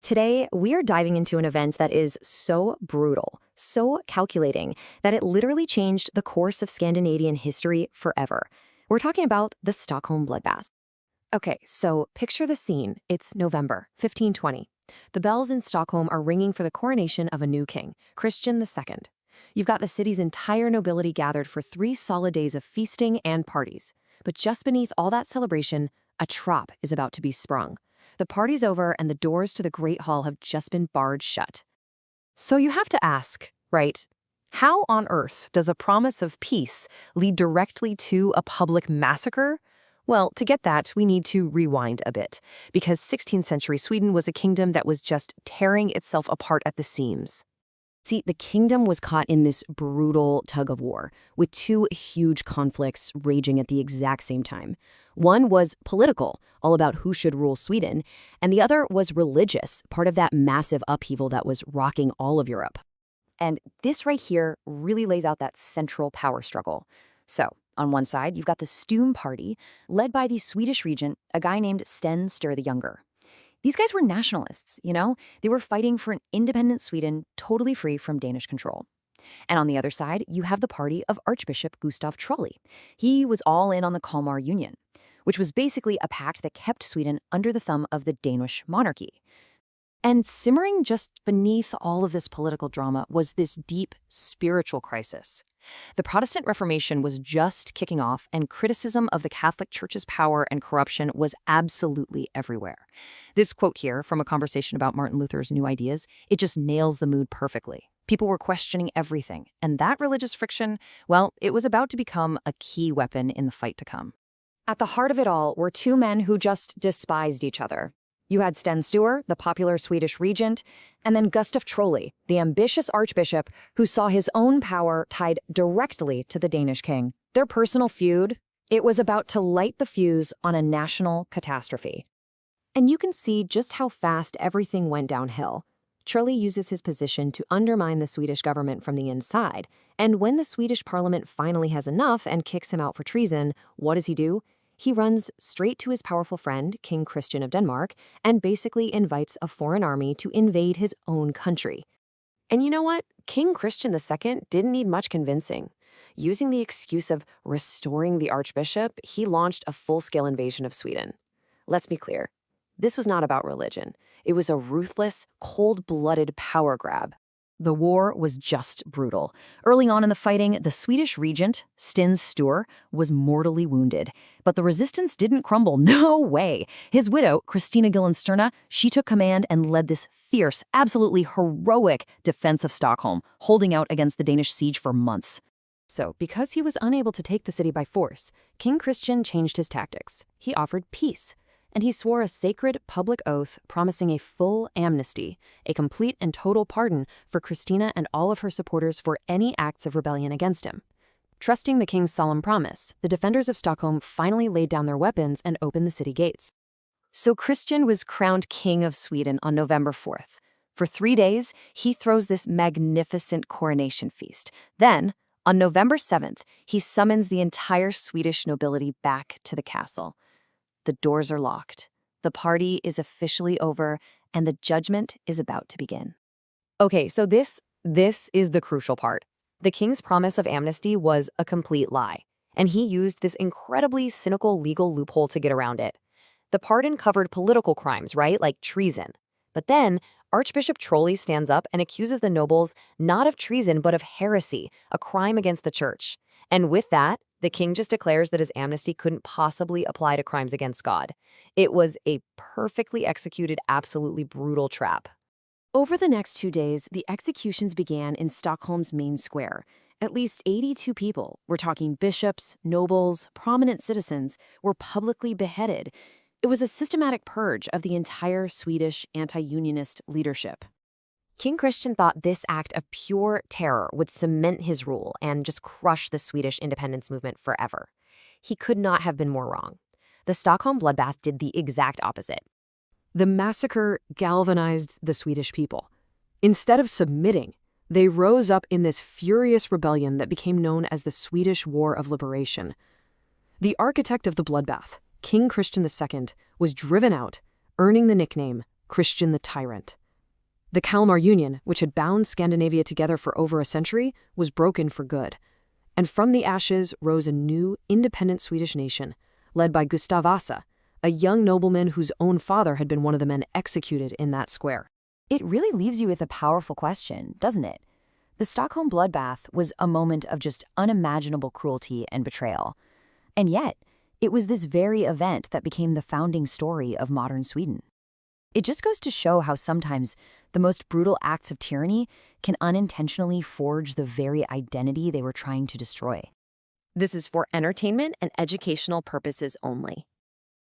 Today, we are diving into an event that is so brutal, so calculating, that it literally changed the course of Scandinavian history forever. We're talking about the Stockholm Bloodbath. Okay, so picture the scene. It's November 1520. The bells in Stockholm are ringing for the coronation of a new king, Christian II. You've got the city's entire nobility gathered for 3 solid days of feasting and parties. But just beneath all that celebration, a trap is about to be sprung. The party's over and the doors to the Great Hall have just been barred shut. So you have to ask, right? How on earth does a promise of peace lead directly to a public massacre? Well, to get that, we need to rewind a bit, because 16th century Sweden was a kingdom that was just tearing itself apart at the seams. See, the kingdom was caught in this brutal tug of war, with 2 huge conflicts raging at the exact same time. One was political, all about who should rule Sweden, and the other was religious, part of that massive upheaval that was rocking all of Europe. And this right here really lays out that central power struggle. So, on one side, you've got the Stum party, led by the Swedish regent, a guy named Sten Sture the Younger. These guys were nationalists, you know? They were fighting for an independent Sweden, totally free from Danish control. And on the other side, you have the party of Archbishop Gustav Trolle. He was all in on the Kalmar Union, which was basically a pact that kept Sweden under the thumb of the Danish monarchy. And simmering just beneath all of this political drama was this deep spiritual crisis. The Protestant Reformation was just kicking off, and criticism of the Catholic Church's power and corruption was absolutely everywhere. This quote here from a conversation about Martin Luther's New Ideas, it just nails the mood perfectly. People were questioning everything, and that religious friction, well, it was about to become a key weapon in the fight to come. At the heart of it all were 2 men who just despised each other. You had Sten Sture, the popular Swedish regent, and then Gustav Trolle, the ambitious archbishop who saw his own power tied directly to the Danish king. Their personal feud, it was about to light the fuse on a national catastrophe. And you can see just how fast everything went downhill. Trolle uses his position to undermine the Swedish government from the inside, and when the Swedish parliament finally has enough and kicks him out for treason, what does he do? He runs straight to his powerful friend, King Christian of Denmark, and basically invites a foreign army to invade his own country. And you know what? King Christian II didn't need much convincing. Using the excuse of restoring the archbishop, he launched a full-scale invasion of Sweden. Let's be clear. This was not about religion. It was a ruthless, cold-blooded power grab. The war was just brutal. Early on in the fighting, the Swedish regent, Sten Sture, was mortally wounded. But the resistance didn't crumble. No way. His widow, Christina Gyllenstjerna, she took command and led this fierce, absolutely heroic defense of Stockholm, holding out against the Danish siege for months. So, because he was unable to take the city by force, King Christian changed his tactics. He offered peace. And he swore a sacred public oath promising a full amnesty, a complete and total pardon for Christina and all of her supporters for any acts of rebellion against him. Trusting the king's solemn promise, the defenders of Stockholm finally laid down their weapons and opened the city gates. So Christian was crowned king of Sweden on November 4th. For 3 days, he throws this magnificent coronation feast. Then, on November 7th, he summons the entire Swedish nobility back to the castle. The doors are locked. The party is officially over, and the judgment is about to begin. Okay, so this is the crucial part. The king's promise of amnesty was a complete lie, and he used this incredibly cynical legal loophole to get around it. The pardon covered political crimes, right, like treason. But then, Archbishop Trolle stands up and accuses the nobles not of treason but of heresy, a crime against the church. And with that, the king just declares that his amnesty couldn't possibly apply to crimes against God. It was a perfectly executed, absolutely brutal trap. Over the next 2 days, the executions began in Stockholm's main square. At least 82 people, we're talking bishops, nobles, prominent citizens, were publicly beheaded. It was a systematic purge of the entire Swedish anti-unionist leadership. King Christian thought this act of pure terror would cement his rule and just crush the Swedish independence movement forever. He could not have been more wrong. The Stockholm Bloodbath did the exact opposite. The massacre galvanized the Swedish people. Instead of submitting, they rose up in this furious rebellion that became known as the Swedish War of Liberation. The architect of the bloodbath, King Christian II, was driven out, earning the nickname Christian the tyrant. The Kalmar Union, which had bound Scandinavia together for over a century, was broken for good. And from the ashes rose a new, independent Swedish nation, led by Gustav Vasa, a young nobleman whose own father had been one of the men executed in that square. It really leaves you with a powerful question, doesn't it? The Stockholm Bloodbath was a moment of just unimaginable cruelty and betrayal. And yet, it was this very event that became the founding story of modern Sweden. It just goes to show how sometimes the most brutal acts of tyranny can unintentionally forge the very identity they were trying to destroy. This is for entertainment and educational purposes only.